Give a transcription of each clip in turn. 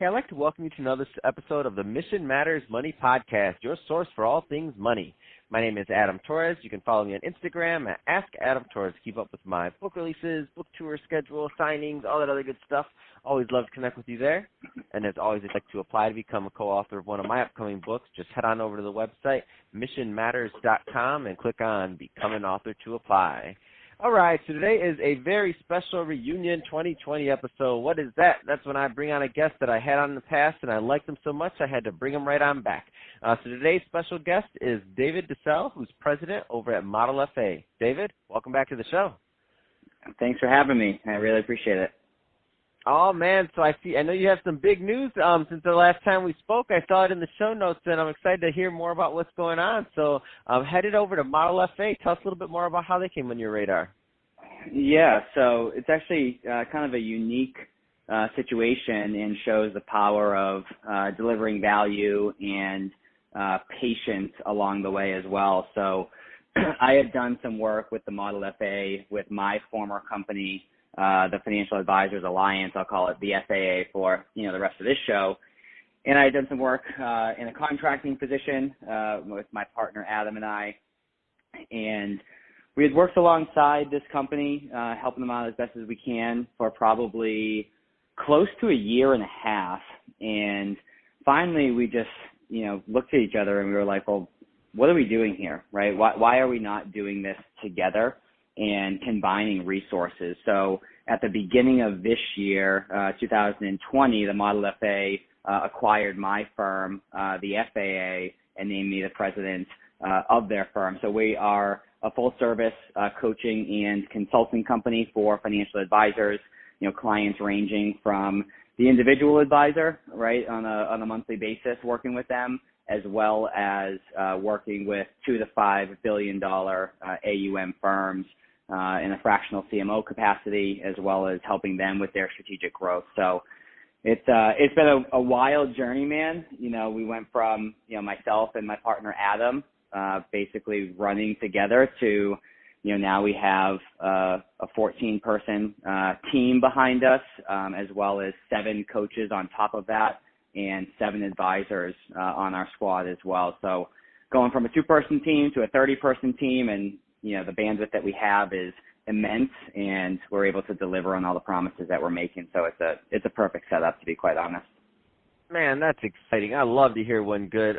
Hey, I'd like to welcome you to another episode of the Mission Matters Money Podcast, your source for all things money. My name is Adam Torres. You can follow me on Instagram at AskAdamTorres. Keep up with my book releases, book tour schedule, signings, all that other good stuff. Always love to connect with you there. And as always, if you'd like to apply to become a co-author of one of my upcoming books, just head on over to the website, missionmatters.com, and click on Become an Author to apply. All right, so today is a very special reunion 2020 episode. What is that? That's when I bring on a guest that I had on in the past, and I liked them so much I had to bring them right on back. So today's special guest is David DeCelle, who's president over at Model FA. David, welcome back to the show. Thanks for having me. I really appreciate it. Oh, man, so I know you have some big news since the last time we spoke. I saw it in the show notes, and I'm excited to hear more about what's going on. So headed over to Model FA. Tell us a little bit more about how they came on your radar. Yeah, so it's actually kind of a unique situation and shows the power of delivering value and patience along the way as well. So I had done some work with the Model FA with my former company, the Financial Advisors Alliance, I'll call it the FAA for, the rest of this show. And I had done some work in a contracting position with my partner Adam and I. And we had worked alongside this company, helping them out as best as we can for probably close to a year and a half. And finally we just, looked at each other and we were like, well, what are we doing here, right? Why are we not doing this together and combining resources? So at the beginning of this year, 2020, the Model FA acquired my firm, the FAA, and named me the president of their firm. So we are a full-service coaching and consulting company for financial advisors, clients ranging from the individual advisor, right, on a monthly basis, working with them, as well as working with $2 to $5 billion AUM firms in a fractional CMO capacity, as well as helping them with their strategic growth. So it's been a wild journey, man. We went from myself and my partner Adam basically running together to now we have a 14-person team behind us, as well as 7 coaches on top of that, and 7 advisors on our squad as well. So going from a 2-person team to a 30-person team, and the bandwidth that we have is immense, and we're able to deliver on all the promises that we're making. So it's a perfect setup, to be quite honest. Man, that's exciting. I love to hear when good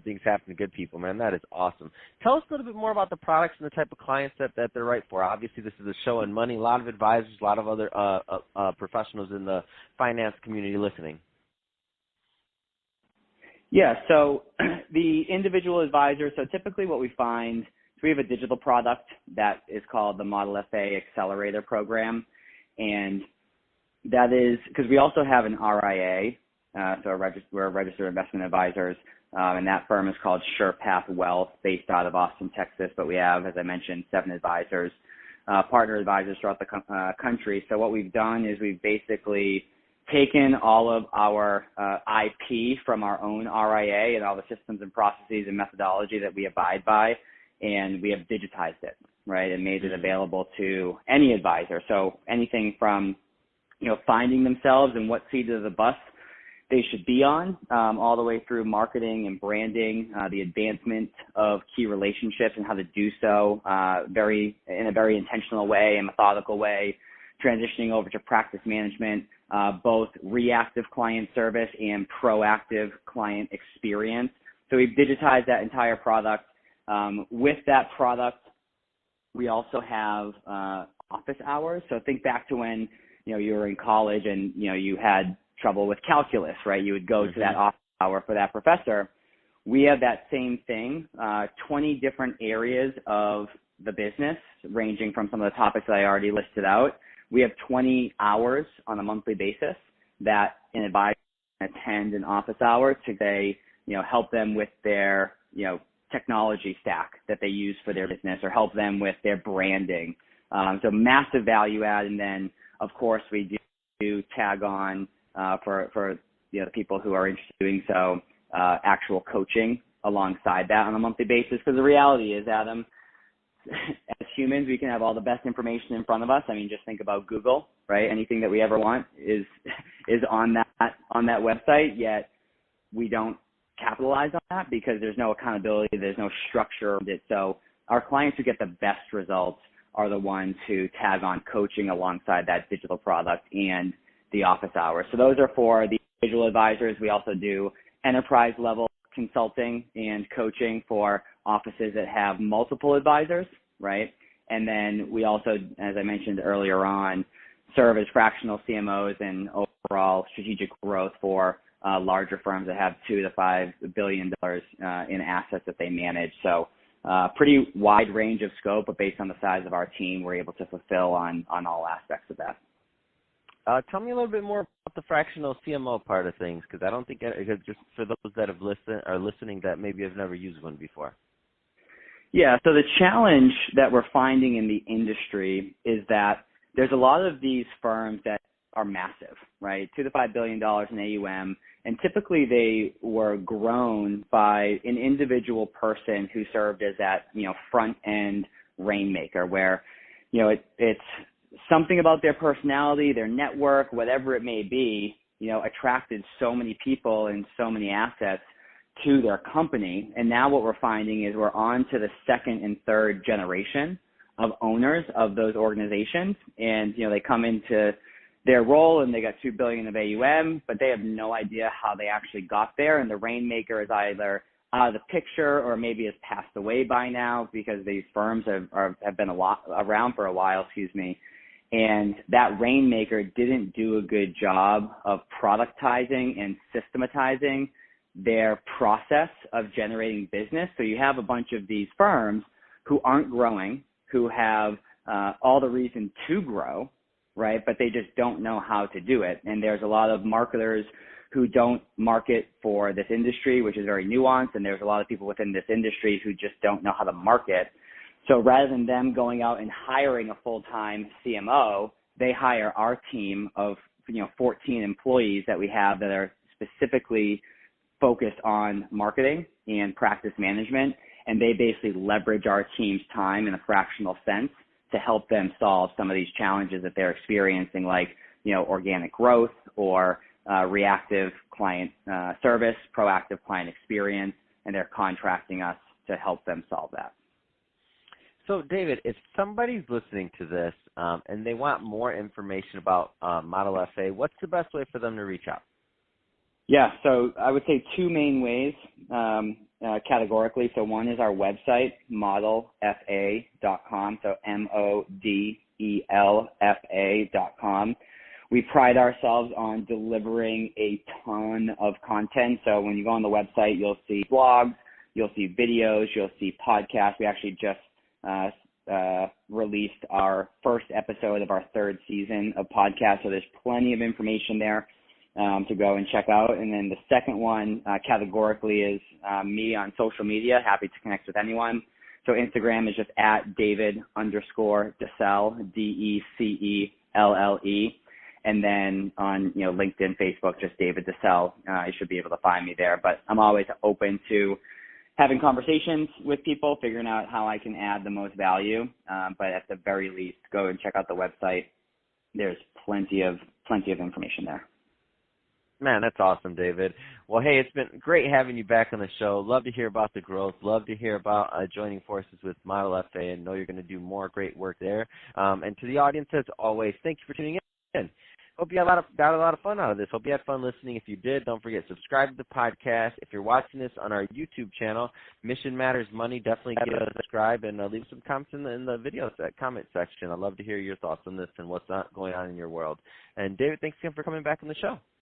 things happen to good people, man. That is awesome. Tell us a little bit more about the products and the type of clients that they're right for. Obviously, this is a show on money. A lot of advisors, a lot of other professionals in the finance community listening. Yeah, so the individual advisor, so typically what we find, we have a digital product that is called the Model FA Accelerator Program, and that is because we also have an RIA, so we're registered investment advisors, and that firm is called SurePath Wealth, based out of Austin, Texas, but we have, as I mentioned, 7 advisors, partner advisors throughout the country. So what we've done is we've basically taken all of our IP from our own RIA and all the systems and processes and methodology that we abide by, and we have digitized it, right, and made it available to any advisor. So anything from, finding themselves and what seat of the bus they should be on, all the way through marketing and branding, the advancement of key relationships and how to do so in a very intentional way and methodical way, transitioning over to practice management, both reactive client service and proactive client experience. So we've digitized that entire product. With that product, we also have office hours. So think back to when you were in college and you had trouble with calculus, right? You would go to that office hour for that professor. We have that same thing, 20 different areas of the business, ranging from some of the topics that I already listed out. We have 20 hours on a monthly basis that an advisor can attend an office hour to say, help them with their, technology stack that they use for their business, or help them with their branding. So massive value add. And then, of course, we do tag on for the people who are interested in doing so, actual coaching alongside that on a monthly basis. Because the reality is, Adam, as humans, we can have all the best information in front of us. I mean, just think about Google, right? Anything that we ever want is on that website, yet we don't capitalize on that because there's no accountability, there's no structure of it. So our clients who get the best results are the ones who tag on coaching alongside that digital product and the office hours. So those are for the individual advisors. We also do enterprise level consulting and coaching for offices that have multiple advisors, right? And then we also, as I mentioned earlier on, serve as fractional CMOs and overall strategic growth for larger firms that have $2 to $5 billion in assets that they manage. So pretty wide range of scope, but based on the size of our team, we're able to fulfill on all aspects of that. Tell me a little bit more about the fractional CMO part of things, because I don't think, just for those that are listening that maybe have never used one before. Yeah, so the challenge that we're finding in the industry is that there's a lot of these firms that are massive, right? $2 to $5 billion in AUM, and typically they were grown by an individual person who served as that, front end rainmaker, where, it's something about their personality, their network, whatever it may be, attracted so many people and so many assets to their company. And now what we're finding is we're on to the second and third generation of owners of those organizations. And, they come into their role and they got $2 billion of AUM, but they have no idea how they actually got there. And the rainmaker is either out of the picture or maybe has passed away by now because these firms have been around for a while, And that rainmaker didn't do a good job of productizing and systematizing their process of generating business. So you have a bunch of these firms who aren't growing, who have all the reason to grow, right? But they just don't know how to do it. And there's a lot of marketers who don't market for this industry, which is very nuanced. And there's a lot of people within this industry who just don't know how to market. So rather than them going out and hiring a full-time CMO, they hire our team of 14 employees that we have that are specifically focused on marketing and practice management, and they basically leverage our team's time in a fractional sense to help them solve some of these challenges that they're experiencing, like organic growth or reactive client service, proactive client experience, and they're contracting us to help them solve that. So, David, if somebody's listening to this and they want more information about Model FA, what's the best way for them to reach out? Yeah, so I would say two main ways categorically. So one is our website, modelfa.com, so modelfa.com. We pride ourselves on delivering a ton of content. So when you go on the website, you'll see blogs, you'll see videos, you'll see podcasts. We actually just released our first episode of our third season of podcast, so there's plenty of information there to go and check out. And then the second one categorically is me on social media. Happy to connect with anyone. So Instagram is just at David_DeCelle, DeCelle. And then on LinkedIn, Facebook, just David DeCelle. You should be able to find me there. But I'm always open to having conversations with people, figuring out how I can add the most value. But at the very least, go and check out the website. There's plenty of information there. Man, that's awesome, David. Well, hey, it's been great having you back on the show. Love to hear about the growth. Love to hear about joining forces with Model FA, and know you're going to do more great work there. And to the audience, as always, thank you for tuning in. Hope you got a lot of fun out of this. Hope you had fun listening. If you did, don't forget, subscribe to the podcast. If you're watching this on our YouTube channel, Mission Matters Money, definitely give us a subscribe and leave some comments in the video comment section. I'd love to hear your thoughts on this and what's going on in your world. And David, thanks again for coming back on the show.